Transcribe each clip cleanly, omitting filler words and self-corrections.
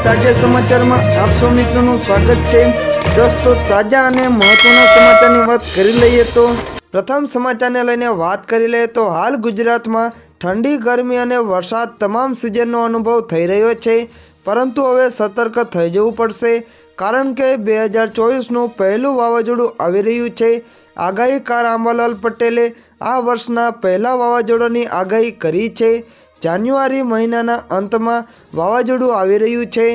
તાજા સમાચારમાં આપ સૌ મિત્રોનું સ્વાગત છે। દોસ્તો તાજા અને મહત્વના સમાચારની વાત કરી લઈએ તો પ્રથમ સમાચારને લઈને વાત કરી લઈએ તો હાલ ગુજરાતમાં ઠંડી, ગરમી અને વરસાદ તમામ સિઝનનો અનુભવ થઈ રહ્યો છે, પરંતુ હવે સતર્ક થઈ જવું પડશે, કારણ કે 2024નું પહેલું વાવાઝોડું આવી રહ્યું છે। આગાહીકાર અંબાલાલ પટેલે આ વર્ષના પહેલા વાવાઝોડાની આગાહી કરી છે। જાન્યુઆરી મહિનાના અંતમાં વાવાઝોડું આવી રહ્યું છે।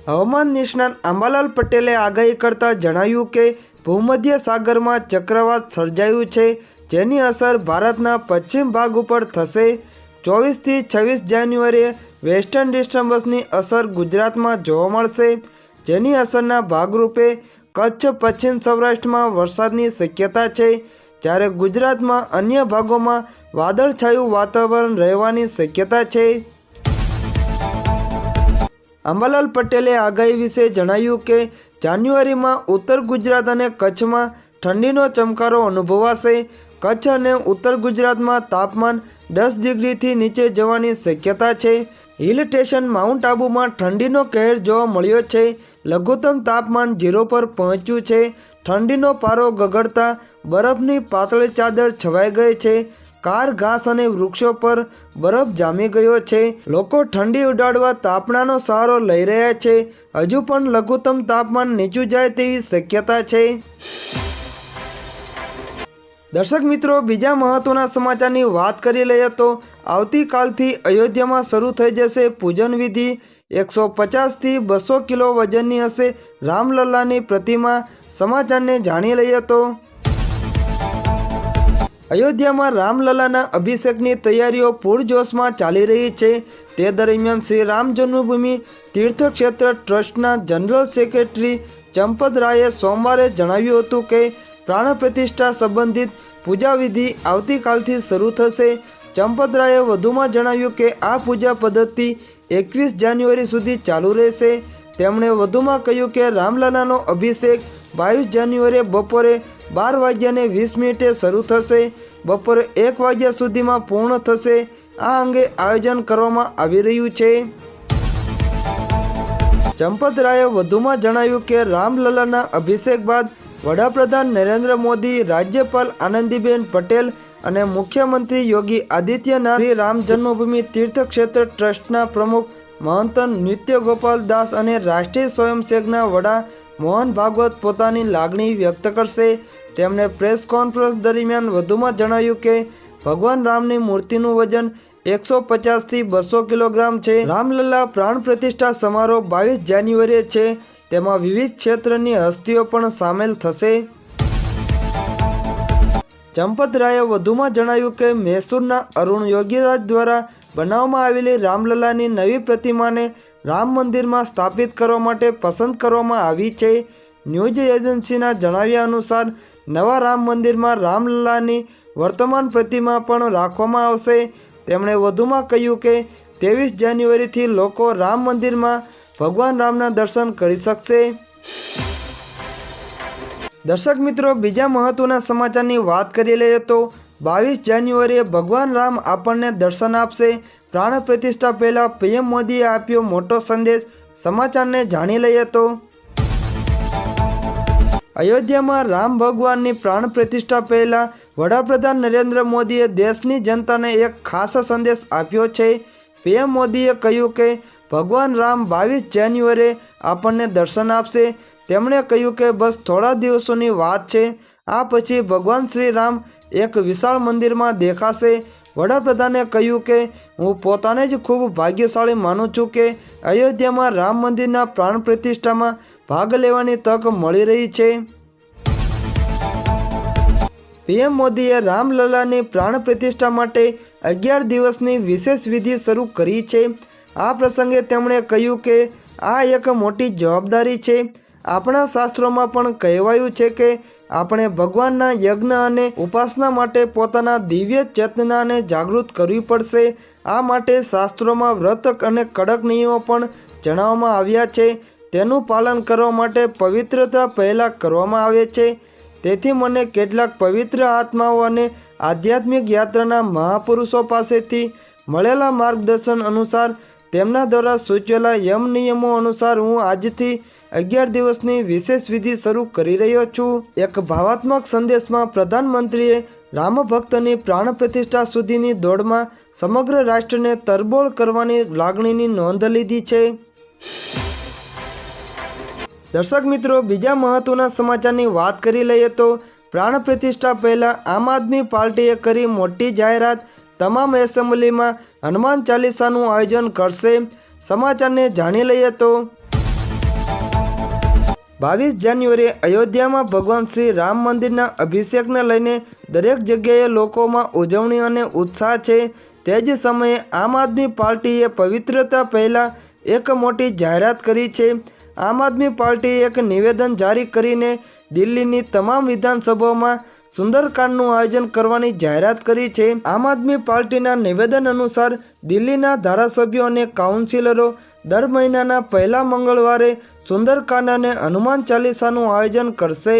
હવામાન નિષ્ણાત અંબાલાલ પટેલે આગાહી કરતા જણાવ્યું કે ભૂમધ્ય સાગરમાં ચક્રવાત સર્જાયું છે, જેની અસર ભારતના પશ્ચિમ ભાગ ઉપર થશે। 24 થી 26 જાન્યુઆરીએ વેસ્ટર્ન ડિસ્ટર્બન્સની અસર ગુજરાતમાં જોવા મળશે, જેની અસરના ભાગરૂપે કચ્છ, પશ્ચિમ સૌરાષ્ટ્રમાં વરસાદની શક્યતા છે, જ્યારે ગુજરાતમાં અન્ય ભાગોમાં વાદળછાયું વાતાવરણ રહેવાની શક્યતા છે। અંબાલાલ પટેલે આગાહી વિશે જણાવ્યું કે જાન્યુઆરીમાં ઉત્તર ગુજરાત અને કચ્છમાં ઠંડીનો ચમકારો અનુભવાશે। કચ્છ અને ઉત્તર ગુજરાતમાં તાપમાન 10 ડિગ્રીથી નીચે જવાની શક્યતા છે। હિલ સ્ટેશન માઉન્ટ આબુમાં ઠંડીનો કહેર જોવા મળ્યો છે। લઘુત્તમ તાપમાન 0 પર પહોંચ્યું છે। ઠંડીનો પારો ગગડતા બરફની પાતળી ચાદર છવાઈ ગઈ છે। કાર, ઘાસ અને વૃક્ષો પર બરફ જામી ગયો છે। લોકો ઠંડી ઉડાડવા તાપણાનો સહારો લઈ રહ્યા છે। હજુ પણ લઘુત્તમ તાપમાન નીચું જાય તેવી શક્યતા છે। દર્શક મિત્રો, બીજા મહત્વના સમાચારની વાત કરી લઈએ તો આવતીકાલથી અયોધ્યામાં શરૂ થઈ જશે પૂજન વિધિ। 150 થી 200 કિલો વજનની હશે રામલલ્લાની પ્રતિમા। સમાચારને જાણી લઈએ તો અયોધ્યામાં રામલલ્લાના અભિષેકની તૈયારીઓ પૂરજોશમાં ચાલી રહી છે। તે દરમિયાન શ્રી રામ જન્મભૂમિ તીર્થક્ષેત્ર ટ્રસ્ટના જનરલ સેક્રેટરી ચંપત રાયે સોમવારે જણાવ્યું હતું કે પ્રાણ પ્રતિષ્ઠા સંબંધિત પૂજા વિધિ આવતીકાલથી શરૂ થશે। ચંપત રાયે વધુમાં જણાવ્યું કે આ પૂજા પદ્ધતિ 21 જાન્યુઆરી સુધી ચાલુ રહેશે। તેમણે વધુમાં કહ્યું કે રામલલ્લાનો અભિષેક 22 જાન્યુઆરીએ બપોરે 12:20 શરૂ થશે, બપોરે 1 વાગ્યા સુધીમાં પૂર્ણ થશે। આ અંગે આયોજન કરવામાં આવી રહ્યું છે। ચંપત રાયે વધુમાં જણાવ્યું કે રામલલ્લાના અભિષેક બાદ વડાપ્રધાન નરેન્દ્ર મોદી, રાજ્યપાલ આનંદીબેન પટેલ અને મુખ્યમંત્રી યોગી આદિત્યનાથ શ્રી રામ જન્મભૂમિ તીર્થક્ષેત્ર ટ્રસ્ટના પ્રમુખ મહંત નૃત્ય ગોપાલ દાસ અને રાષ્ટ્રીય સ્વયંસેવકના વડા મોહન ભાગવત પોતાની લાગણી વ્યક્ત કરશે। તેમણે પ્રેસ કોન્ફરન્સ દરમિયાન વધુમાં જણાવ્યું કે ભગવાન રામની મૂર્તિનું વજન 150 થી 200 કિલોગ્રામ છે। રામલલ્લા પ્રાણ પ્રતિષ્ઠા સમારોહ 22 જાન્યુઆરીએ છે। તેમાં વિવિધ ક્ષેત્રની હસ્તીઓ પણ સામેલ થશે। ચંપત રાયે વધુમાં જણાવ્યું કે મૈસૂરના અરુણ યોગીરાજ દ્વારા બનાવવામાં આવેલી રામલલ્લાની નવી પ્રતિમાને રામ મંદિરમાં સ્થાપિત કરવા માટે પસંદ કરવામાં આવી છે। ન્યૂઝ એજન્સીના જણાવ્યા અનુસાર નવા રામ મંદિરમાં રામલલ્લાની વર્તમાન પ્રતિમા પણ રાખવામાં આવશે। તેમણે વધુમાં કહ્યું કે 23 જાન્યુઆરીથી લોકો રામ મંદિરમાં ભગવાન રામના દર્શન કરી શકશે। દર્શક મિત્રો, બીજા મહત્વના સમાચારની વાત કરી લઈએ તો 22 જાન્યુઆરીએ ભગવાન રામ આપણને દર્શન આપશે। પ્રાણ પ્રતિષ્ઠા પહેલા પીએમ મોદીએ આપ્યો મોટો સંદેશ। સમાચારને જાણી લઈએ તો અયોધ્યામાં રામ ભગવાનની પ્રાણ પ્રતિષ્ઠા પહેલા વડાપ્રધાન નરેન્દ્ર મોદીએ દેશની જનતાને એક ખાસ સંદેશ આપ્યો છે। પીએમ મોદીએ કહ્યું કે ભગવાન રામ 22 જાન્યુઆરીએ આપણને દર્શન આપશે। તેમણે કહ્યું કે બસ થોડા દિવસોની વાત છે, આ પછી ભગવાન શ્રી રામ એક વિશાળ મંદિરમાં દેખાશે। વડાપ્રધાને કહ્યું કે હું પોતાને જ ખૂબ ભાગ્યશાળી માનું છું કે અયોધ્યામાં રામ મંદિરના પ્રાણ પ્રતિષ્ઠામાં ભાગ લેવાની તક મળી રહી છે। પીએમ મોદીએ રામલલ્લાની પ્રાણ પ્રતિષ્ઠા માટે 11 દિવસની વિશેષ વિધિ શરૂ કરી છે। આ પ્રસંગે તેમણે કહ્યું કે આ એક મોટી જવાબદારી છે। આપણા શાસ્ત્રોમાં પણ કહેવાયું છે કે આપણે ભગવાનના યજ્ઞ અને ઉપાસના માટે પોતાના દિવ્ય ચેતનાને જાગૃત કરવી પડશે। આ માટે શાસ્ત્રોમાં વ્રત અને કડક નિયમો પણ જણાવવામાં આવ્યા છે। તેનું પાલન કરવા માટે પવિત્રતા પહેલાં કરવામાં આવે છે। તેથી મને કેટલાક પવિત્ર આત્માઓ અને આધ્યાત્મિક યાત્રાના મહાપુરુષો પાસેથી મળેલા માર્ગદર્શન અનુસાર તેમના દ્વારા સૂચવેલા નિયમો અનુસાર હું આજથી 11 દિવસની વિશેષ વિધિ શરૂ કરી રહ્યો છું. એક ભાવાત્મક સંદેશમાં પ્રધાનમંત્રીએ રામ ભક્તની પ્રાણ પ્રતિષ્ઠા સુધીની દોડમાં સમગ્ર રાષ્ટ્રને તરબોળ કરવાની લાગણીની નોંધ લીધી છે. દર્શક મિત્રો, બીજા મહત્વના સમાચારની વાત કરી લઈએ તો પ્રાણ પ્રતિષ્ઠા પહેલાં આમ આદમી પાર્ટીએ કરી મોટી જાહેરાત. તમામ એસેમ્બલીમાં હનુમાન ચાલીસાનું આયોજન કરશે. સમાચારને જાણી લઈએ તો 22 જાન્યુઆરીએ અયોધ્યામાં ભગવાન શ્રી રામ મંદિરના અભિષેકને લઈને દરેક જગ્યાએ લોકોમાં ઉજવણી અને ઉત્સાહ છે. તે જ સમયે આમ આદમી પાર્ટીએ પવિત્રતા પહેલાં એક મોટી જાહેરાત કરી છે. આમ આદમી પાર્ટીએ એક નિવેદન જારી કરીને દિલ્હીની તમામ વિધાનસભાઓમાં સુંદરકાંડનું આયોજન કરવાની જાહેરાત કરી છે. આમ આદમી પાર્ટીના નિવેદન અનુસાર દિલ્હીના ધારાસભ્યો અને કાઉન્સિલરો દર મહિનાના પહેલા મંગળવારે સુંદરકાંડ અને હનુમાન ચાલીસાનું આયોજન કરશે.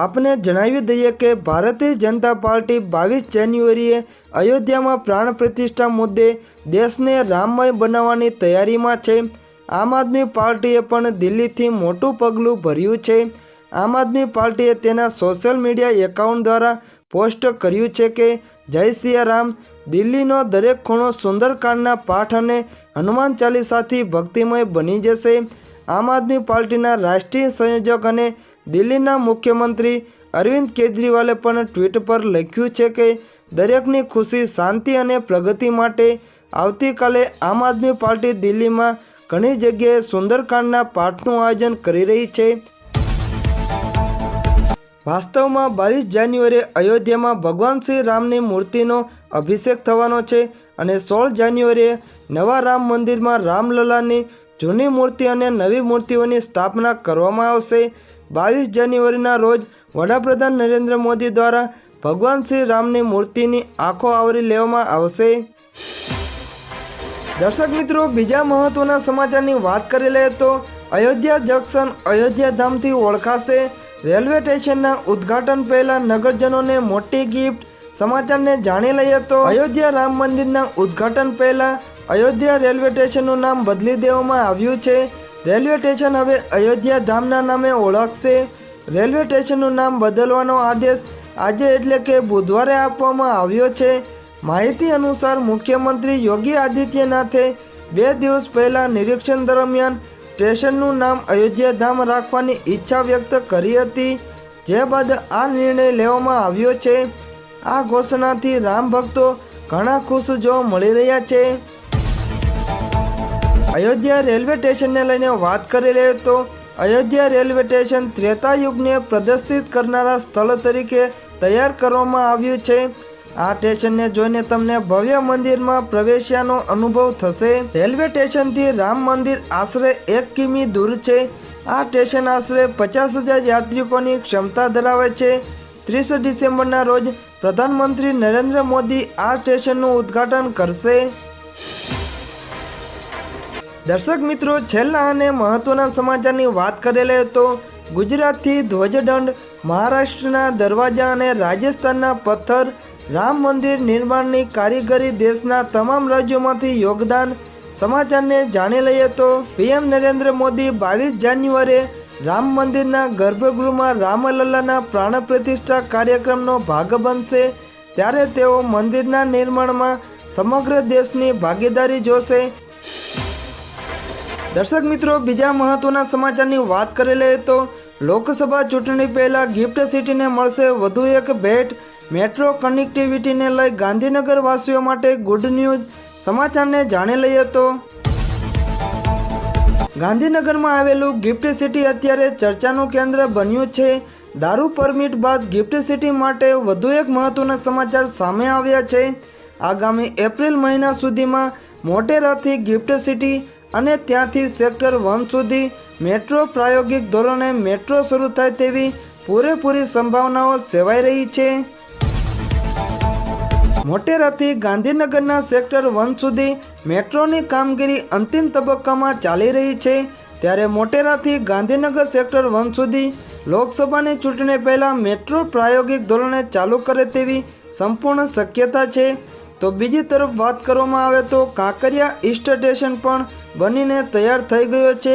આપને જણાવી દઈએ કે ભારતીય જનતા પાર્ટી 22 જાન્યુઆરીએ અયોધ્યામાં પ્રાણ પ્રતિષ્ઠા મુદ્દે દેશને રામમય બનાવવાની તૈયારીમાં છે. આમ આદમી પાર્ટીએ પણ દિલ્હીથી મોટું પગલું ભર્યું છે. આમ આદમી પાર્ટીએ તેના સોશિયલ મીડિયા એકાઉન્ટ દ્વારા પોસ્ટ કર્યું છે કે જય સિયા રામ. દિલ્હીનો દરેક ખૂણો સુંદરકાંડના પાઠ અને હનુમાન ચાલીસાથી ભક્તિમય બની જશે. આમ આદમી પાર્ટીના રાષ્ટ્રીય સંયોજક અને દિલ્હીના મુખ્યમંત્રી અરવિંદ કેજરીવાલે પણ ટ્વીટ પર લખ્યું છે કે દરેકની ખુશી, શાંતિ અને પ્રગતિ માટે આવતીકાલે આમ આદમી પાર્ટી દિલ્હીમાં ઘણી જગ્યાએ સુંદરકાંડના પાઠનું આયોજન કરી રહી છે. વાસ્તવમાં 22 જાન્યુઆરીએ અયોધ્યામાં ભગવાન શ્રી રામની મૂર્તિનો અભિષેક થવાનો છે અને 16 જાન્યુઆરીએ નવા રામ મંદિરમાં રામલલાની જૂની મૂર્તિ અને નવી મૂર્તિઓની સ્થાપના કરવામાં આવશે. 22 જાન્યુઆરીના રોજ વડાપ્રધાન નરેન્દ્ર મોદી દ્વારા ભગવાન શ્રી રામની મૂર્તિની આંખો આવરી લેવામાં આવશે. દર્શક મિત્રો, બીજા મહત્વના સમાચારની વાત કરી લઈએ તો અયોધ્યા જંકશન અયોધ્યા ધામથી ઓળખાશે. રેલવે સ્ટેશનના ઉદ્ઘાટન પહેલા નગરજનોને મોટી ગિફ્ટ. સમાચારને જાણી લઈએ તો અયોધ્યા રામ મંદિરના ઉદ્ઘાટન પહેલા અયોધ્યા રેલવે સ્ટેશનનું નામ બદલી દેવામાં આવ્યું છે. રેલવે સ્ટેશન હવે અયોધ્યા ધામના નામે ઓળખશે. રેલવે સ્ટેશનનું નામ બદલવાનો આદેશ આજે એટલે કે બુધવારે આપવામાં આવ્યો છે. માહિતી અનુસાર મુખ્યમંત્રી યોગી આદિત્યનાથે 2 દિવસ પહેલા નિરીક્ષણ દરમિયાન સ્ટેશનનું નામ અયોધ્યા ધામ રાખવાની ઈચ્છા વ્યક્ત કરી હતી, જે બાદ આ નિર્ણય લેવામાં આવ્યો છે. આ ઘોષણાથી રામ ભક્તો ઘણા ખુશ જોવા મળી રહ્યા છે. અયોધ્યા રેલવે સ્ટેશનને લઈને વાત કરી લઈએ તો અયોધ્યા રેલવે સ્ટેશન ત્રેતા યુગને પ્રદર્શિત કરનારા સ્થળ તરીકે તૈયાર કરવામાં આવ્યું છે. આ સ્ટેશનને જોઈને તમને ભવ્ય મંદિરમાં પ્રવેશ્યાનો અનુભવ થશે. રેલવે સ્ટેશનથી રામ મંદિર આશરે 1 કિમી દૂર છે. આ સ્ટેશન આશરે 50,000 યાત્રિકોની ક્ષમતા ધરાવે છે. 30 ડિસેમ્બરના રોજ પ્રધાનમંત્રી નરેન્દ્ર મોદી આ સ્ટેશનનું ઉદ્ઘાટન કરશે. દર્શક મિત્રો, છેલ્લા અને મહત્વના સમાચારની વાત કરી લઈએ તો ગુજરાતથી ધ્વજદંડ, મહારાષ્ટ્રના દરવાજા અને રાજસ્થાનના પથ્થર. રામ મંદિર નિર્માણની કારીગરી દેશના તમામ રાજ્યોમાંથી યોગદાન. સમાચારને જાણી લઈએ તો પીએમ નરેન્દ્ર મોદી 22 જાન્યુઆરીએ રામ મંદિરના ગર્ભગૃહમાં રામલલ્લાના પ્રાણ પ્રતિષ્ઠા કાર્યક્રમનો ભાગ બનશે. ત્યારે તેઓ મંદિરના નિર્માણમાં સમગ્ર દેશની ભાગીદારી જોશે. દર્શક મિત્રો, બીજા મહત્વના સમાચારની વાત કરી લઈએ તો લોકસભા ચૂંટણી પહેલા ગિફ્ટ સિટીને મળશે વધુ એક ભેટ. મેટ્રો કનેક્ટિવિટીને લઈ ગાંધીનગર વાસીઓ માટે ગુડ ન્યૂઝ. સમાચારને જાણી લઈએ તો ગાંધીનગરમાં આવેલું ગિફ્ટ સિટી અત્યારે ચર્ચાનું કેન્દ્ર બન્યું છે. દારૂ પરમિટ બાદ ગિફ્ટ સિટી માટે વધુ એક મહત્વના સમાચાર સામે આવ્યા છે. આગામી એપ્રિલ મહિના સુધીમાં મોટેરાથી ગિફ્ટ સિટી અને ત્યાંથી સેક્ટર 1 સુધી મેટ્રો પ્રાયોગિક ધોરણે મેટ્રો શરૂ થાય તેવી પૂરેપૂરી સંભાવનાઓ સેવાઈ રહી છે. મોટેરાથી ગાંધીનગરના સેક્ટર 1 સુધી મેટ્રોની કામગીરી અંતિમ તબક્કામાં ચાલી રહી છે. ત્યારે મોટેરાથી ગાંધીનગર સેક્ટર 1 સુધી લોકસભાની ચૂંટણી પહેલાં મેટ્રો પ્રાયોગિક ધોરણે ચાલુ કરે તેવી સંપૂર્ણ શક્યતા છે. તો બીજી તરફ વાત કરવામાં આવે તો કાંકરિયા સ્ટેશન પણ બનીને તૈયાર થઈ ગયો છે।